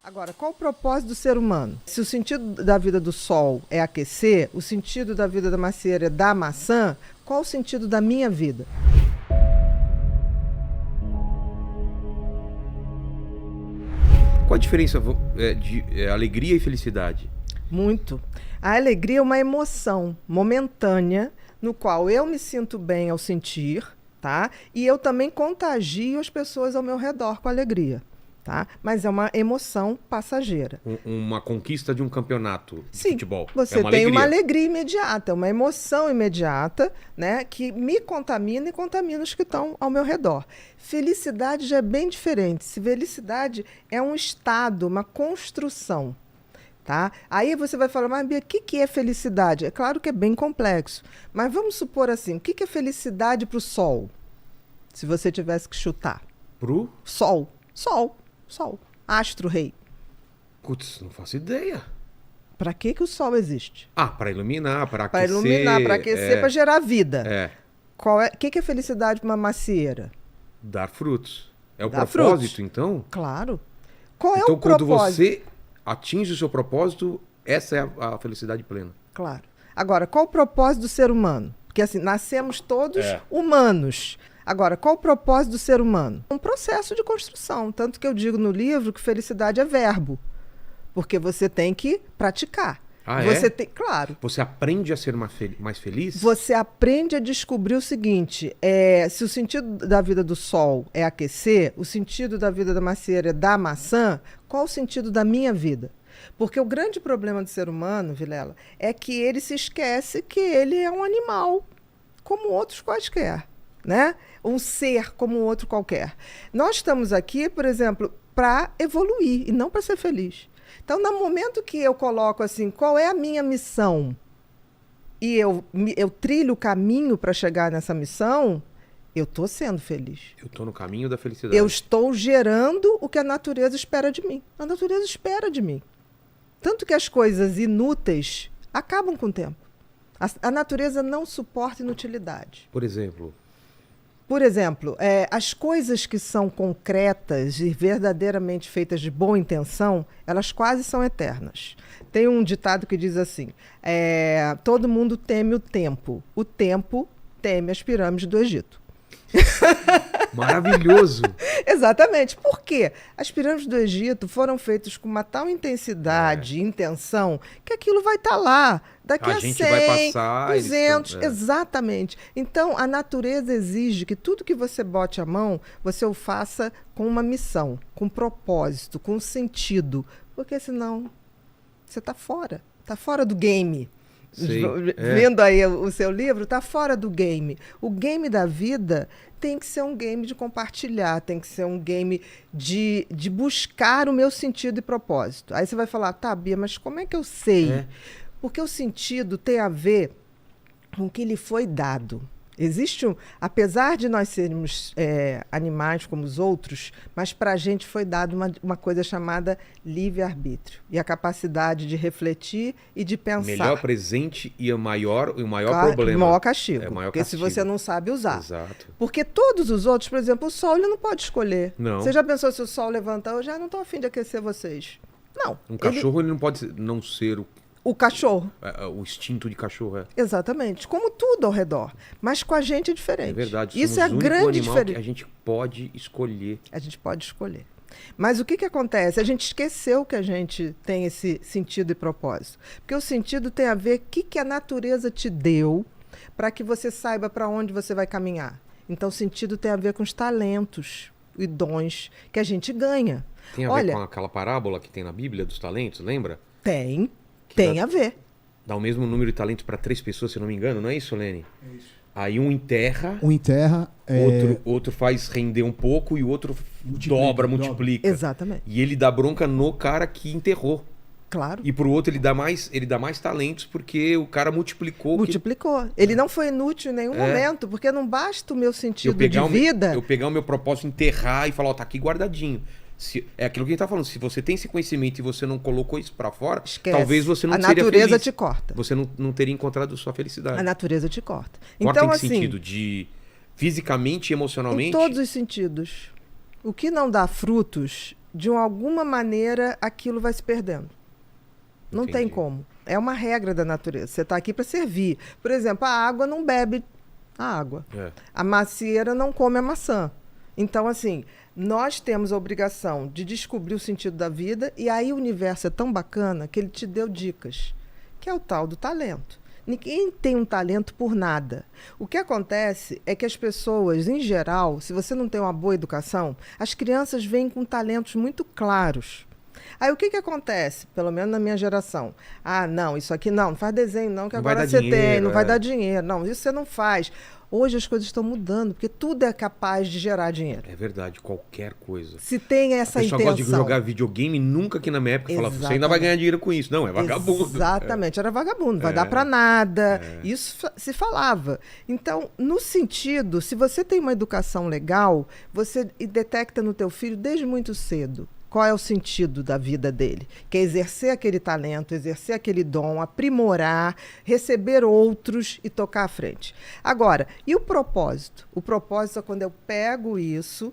Agora, qual o propósito do ser humano? Se o sentido da vida do sol é aquecer, o sentido da vida da macieira é dar maçã, qual o sentido da minha vida? Qual a diferença de alegria e felicidade? Muito. A alegria é uma emoção momentânea no qual eu me sinto bem ao sentir, tá? E eu também contagio as pessoas ao meu redor com alegria. Tá? Mas é uma emoção passageira. Uma conquista de um campeonato de Sim, futebol. Você tem uma alegria imediata, uma emoção imediata, né, que me contamina e contamina os que estão ao meu redor. Felicidade já é bem diferente. Felicidade é um estado, uma construção. Tá? Aí você vai falar, mas Bia, o que é felicidade? É claro que é bem complexo. Mas vamos supor assim, o que é felicidade para o sol? Se você tivesse que chutar. Pro? Sol. Sol, astro-rei. Putz, não faço ideia. Para que o sol existe? Para iluminar, para aquecer. Para iluminar, para aquecer, para gerar vida. É. O que é felicidade para uma macieira? Dar frutos. É o Dar propósito, frutos. Então? Claro. Qual então, é o propósito? Quando você atinge o seu propósito, essa é a felicidade plena. Claro. Agora, qual o propósito do ser humano? Porque assim, nascemos todos humanos. Agora, qual o propósito do ser humano? Um processo de construção. Tanto que eu digo no livro que felicidade é verbo. Porque você tem que praticar. Você tem, claro. Você aprende a ser mais feliz? Você aprende a descobrir o seguinte, se o sentido da vida do sol é aquecer, o sentido da vida da macieira é dar maçã, qual o sentido da minha vida? Porque o grande problema do ser humano, Vilela, é que ele se esquece que ele é um animal, como outros quaisquer. Né? Um ser como outro qualquer. Nós estamos aqui, por exemplo, para evoluir e não para ser feliz. Então, no momento que eu coloco assim, qual é a minha missão? E eu trilho o caminho para chegar nessa missão, eu estou sendo feliz. Eu estou no caminho da felicidade. Eu estou gerando o que a natureza espera de mim. A natureza espera de mim. Tanto que as coisas inúteis acabam com o tempo. A natureza não suporta inutilidade. Por exemplo, as coisas que são concretas e verdadeiramente feitas de boa intenção, elas quase são eternas. Tem um ditado que diz assim, todo mundo teme o tempo teme as pirâmides do Egito. Maravilhoso! Exatamente. Por quê? As pirâmides do Egito foram feitas com uma tal intensidade e intenção que aquilo vai estar lá daqui a 100, vai passar, 200, exatamente. Então, a natureza exige que tudo que você bote a mão, você o faça com uma missão, com propósito, com sentido, porque senão você está fora do game. Vendo aí o seu livro, está fora do game. O game da vida tem que ser um game de compartilhar, tem que ser um game de buscar o meu sentido e propósito. Aí você vai falar, tá, Bia, mas como é que eu sei? Porque o sentido tem a ver com o que lhe foi dado. Apesar de nós sermos animais como os outros, mas para a gente foi dado uma coisa chamada livre-arbítrio. E a capacidade de refletir e de pensar. Melhor presente e o maior problema. O maior castigo. Porque castigo. Se você não sabe usar. Exato. Porque todos os outros, por exemplo, o sol ele não pode escolher. Não. Você já pensou se o sol levantar? Eu já não estou a fim de aquecer vocês. Não. Um cachorro ele não pode não ser o cachorro. O instinto de cachorro. Exatamente. Como tudo ao redor. Mas com a gente é diferente. É verdade. Isso é a grande diferença. Que a gente pode escolher. A gente pode escolher. Mas o que acontece? A gente esqueceu que a gente tem esse sentido e propósito. Porque o sentido tem a ver com o que a natureza te deu para que você saiba para onde você vai caminhar. Então, o sentido tem a ver com os talentos e dons que a gente ganha. Tem a ver com aquela parábola que tem na Bíblia dos talentos, lembra? Tem a ver. Dá o mesmo número de talentos para 3 pessoas, se eu não me engano, não é isso, Lene? É isso. Aí um enterra, outro faz render um pouco e o outro multiplica. Exatamente. E ele dá bronca no cara que enterrou. Claro. E pro outro ele dá mais talentos porque o cara multiplicou. Ele não foi inútil em nenhum momento, porque não basta o meu sentido de vida. Eu pegar o meu propósito, enterrar e falar, tá aqui guardadinho. É aquilo que a gente tá falando, se você tem esse conhecimento e você não colocou isso para fora, esquece. Talvez você não seria feliz. A natureza te corta. Você não teria encontrado sua felicidade. A natureza te corta. Corta então, em que assim, sentido? De fisicamente e emocionalmente? Em todos os sentidos. O que não dá frutos de alguma maneira aquilo vai se perdendo. Não tem Entendi. como. É uma regra da natureza. Você está aqui para servir. Por exemplo, a água não bebe a água. A macieira não come a maçã. Então, assim, nós temos a obrigação de descobrir o sentido da vida, e aí o universo é tão bacana que ele te deu dicas, que é o tal do talento. Ninguém tem um talento por nada. O que acontece é que as pessoas, em geral, se você não tem uma boa educação, as crianças vêm com talentos muito claros. Aí o que acontece? Pelo menos na minha geração. Ah, não, isso aqui não faz desenho não, que Não vai agora dar você dinheiro, tem, não vai dar dinheiro. Não, isso você não faz. Hoje as coisas estão mudando, porque tudo é capaz de gerar dinheiro. É verdade, qualquer coisa. Se tem essa A pessoa intenção. gosta de jogar videogame, nunca que na minha época falava, você ainda vai Exatamente. ganhar dinheiro com isso. Não, é vagabundo. Exatamente, era vagabundo, não vai dar para nada. Isso se falava. Então, no sentido, se você tem uma educação legal, você detecta no teu filho desde muito cedo qual é o sentido da vida dele, que é exercer aquele talento, exercer aquele dom, aprimorar, receber outros e tocar à frente. Agora, e o propósito? O propósito é quando eu pego isso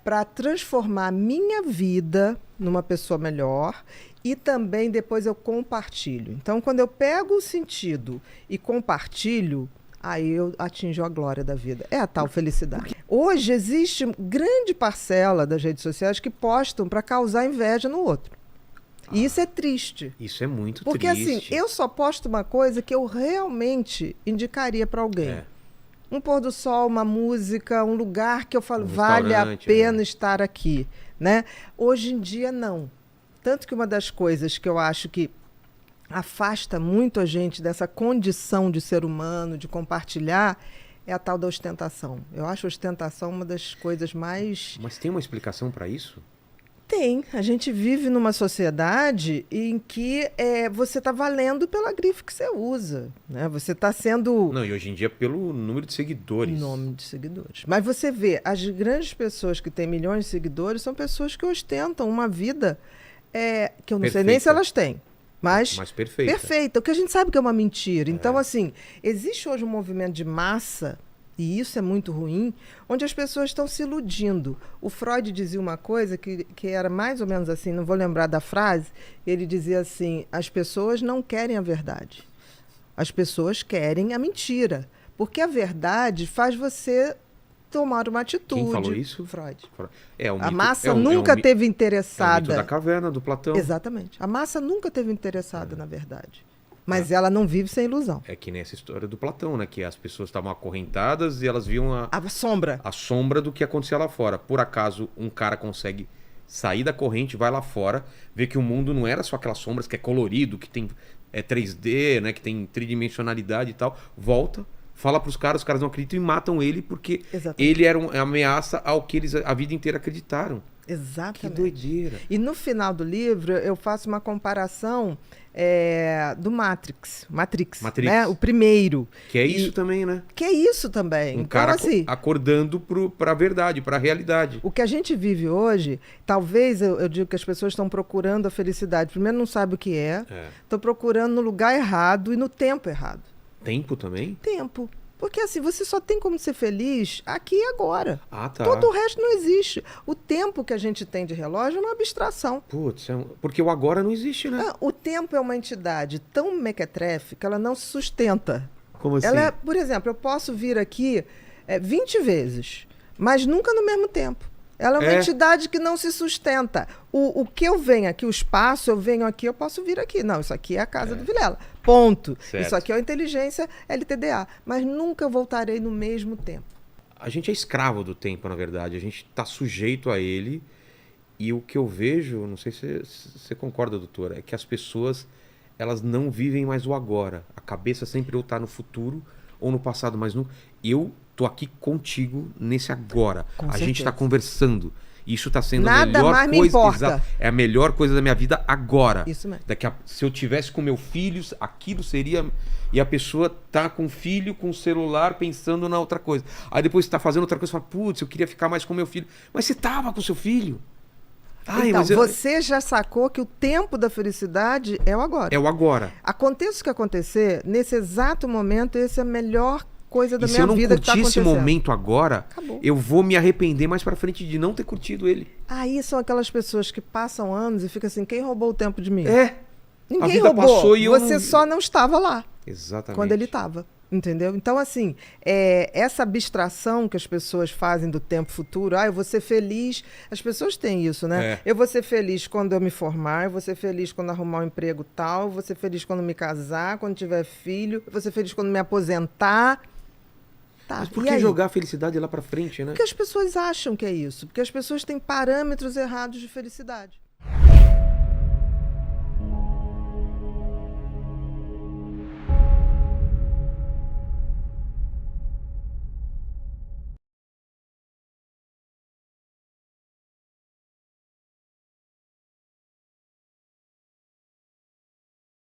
para transformar a minha vida numa pessoa melhor, e também depois eu compartilho. Então, quando eu pego o sentido e compartilho, aí eu atinjo a glória da vida. É a tal felicidade. Hoje existe grande parcela das redes sociais que postam para causar inveja no outro. E isso é triste. Isso é muito Porque triste. assim, eu só posto uma coisa que eu realmente indicaria para alguém. Um pôr do sol, uma música, um lugar que eu falo, vale a pena estar aqui, né? Hoje em dia, não. Tanto que uma das coisas que eu acho que afasta muito a gente dessa condição de ser humano, de compartilhar, é a tal da ostentação. Eu acho a ostentação uma das coisas mais... Mas tem uma explicação para isso? Tem. A gente vive numa sociedade em que você está valendo pela grife que você usa, né? Você está sendo... Não, e hoje em dia pelo número de seguidores. Nome de seguidores. Mas você vê, as grandes pessoas que têm milhões de seguidores são pessoas que ostentam uma vida que eu não sei nem se elas têm. Mas perfeita. Perfeita, porque a gente sabe que é uma mentira. Então, assim, existe hoje um movimento de massa, e isso é muito ruim, onde as pessoas estão se iludindo. O Freud dizia uma coisa que era mais ou menos assim, não vou lembrar da frase, ele dizia assim, as pessoas não querem a verdade. As pessoas querem a mentira. Porque a verdade faz você tomar uma atitude. Quem falou isso? Freud. A massa nunca teve interessada. É o mito da caverna, do Platão. Exatamente. A massa nunca teve interessada na verdade. Mas ela não vive sem ilusão. É que nessa história do Platão, né? Que as pessoas estavam acorrentadas e elas viam a sombra. A sombra do que acontecia lá fora. Por acaso, um cara consegue sair da corrente, vai lá fora, vê que o mundo não era só aquelas sombras que é colorido, que tem 3D, né? Que tem tridimensionalidade e tal. Volta, fala pros caras, os caras não acreditam e matam ele porque ele era uma ameaça ao que eles a vida inteira acreditaram. Exatamente. Que doideira. E no final do livro eu faço uma comparação do Matrix, né? O primeiro. Que é isso também, né? Que é isso também. Um então, cara assim, acordando para a verdade, para a realidade. O que a gente vive hoje, talvez eu digo que as pessoas estão procurando a felicidade. Primeiro não sabem o que estão procurando no lugar errado e no tempo errado. Tempo também? Tempo. Porque assim, você só tem como ser feliz aqui e agora. Ah, tá. Todo o resto não existe. O tempo que a gente tem de relógio é uma abstração. Putz, porque o agora não existe, né? O tempo é uma entidade tão mequetrefe que ela não se sustenta. Como assim? Ela por exemplo, eu posso vir aqui 20 vezes, mas nunca no mesmo tempo. Ela é uma entidade que não se sustenta. O que eu venho aqui, o espaço, eu venho aqui, eu posso vir aqui. Não, isso aqui é a casa do Vilela. Ponto. Certo. Isso aqui é a inteligência LTDA. Mas nunca voltarei no mesmo tempo. A gente é escravo do tempo, na verdade. A gente está sujeito a ele. E o que eu vejo, não sei se você concorda, doutora, é que as pessoas elas não vivem mais o agora. A cabeça sempre ou está no futuro ou no passado, mas eu tô aqui contigo nesse agora. A gente está conversando. Isso está sendo a melhor mais coisa. Me importa. É a melhor coisa da minha vida agora. Isso mesmo. Se eu tivesse com meu filho, aquilo seria. E a pessoa tá com o filho, com o celular, pensando na outra coisa. Aí depois você tá fazendo outra coisa e fala, putz, eu queria ficar mais com meu filho. Mas você tava com seu filho. Então, você já sacou que o tempo da felicidade é o agora. É o agora. Aconteça o que acontecer, nesse exato momento, esse é o melhor coisa da E se minha eu não vida que tá curtir esse acontecendo. momento agora, Acabou. eu vou me arrepender mais pra frente de não ter curtido ele. Aí são aquelas pessoas que passam anos e ficam assim, quem roubou o tempo de mim? É. A Ninguém vida roubou. passou e eu Você não... só não estava lá Exatamente. quando ele estava. Entendeu? Então, assim, essa abstração que as pessoas fazem do tempo futuro, eu vou ser feliz. As pessoas têm isso, né? É. Eu vou ser feliz quando eu me formar, eu vou ser feliz quando arrumar um emprego tal, eu vou ser feliz quando me casar, quando tiver filho, eu vou ser feliz quando me aposentar. Tá, Mas por e que aí? jogar a felicidade lá pra frente, né? Porque as pessoas acham que é isso. Porque as pessoas têm parâmetros errados de felicidade.